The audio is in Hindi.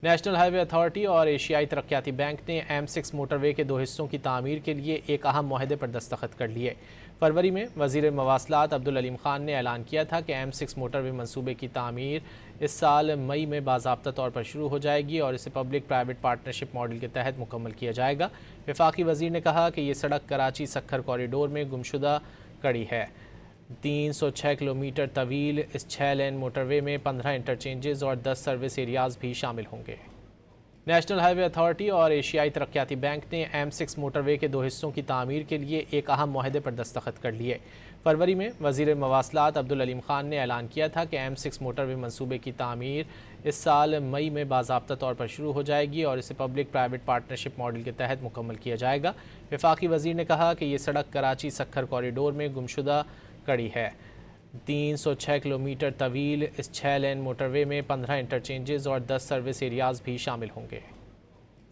नेशनल हाईवे अथॉरिटी और एशियाई तरक्याती बैंक ने M6 मोटरवे के 2 हिस्सों की तामीर के लिए एक अहम मुआहदे पर दस्तखत कर लिए। फरवरी में वज़ीर मवासलात अब्दुल अलीम खान ने ऐलान किया था कि M6 मोटरवे मंसूबे की तामीर इस साल मई में बाज़ाब्ता तौर पर शुरू हो जाएगी और इसे पब्लिक प्राइवेट पार्टनरशिप मॉडल के तहत मुकम्मल किया जाएगा। वफाकी वज़ीर ने कहा कि ये सड़क कराची सक्खर कॉरिडोर में गुमशुदा कड़ी है। 306 किलोमीटर तवील इस 6 लेन मोटरवे में 15 इंटरचेंजेस और 10 सर्विस एरियाज भी शामिल होंगे। नेशनल हाईवे अथॉरिटी और एशियाई तरक्याती बैंक ने M6 मोटरवे के 2 हिस्सों की तामीर के लिए एक अहम मुआहदे पर दस्तखत कर लिए। फरवरी में वज़ीर मवासलात अब्दुल अलीम खान ने ऐलान किया था कि M6 मोटरवे मंसूबे की तामीर इस साल मई में बाज़ाब्ता तौर पर शुरू हो जाएगी और इसे पब्लिक प्राइवेट पार्टनरशिप मॉडल के तहत मुकम्मल किया जाएगा। वफाकी वज़ीर ने कहा कि ये सड़क कराची सक्खर कॉरिडोर में गुमशुदा कड़ी है। 306 किलोमीटर तवील इस 6 लेन मोटरवे में 15 इंटरचेंजेस और 10 सर्विस एरियाज भी शामिल होंगे।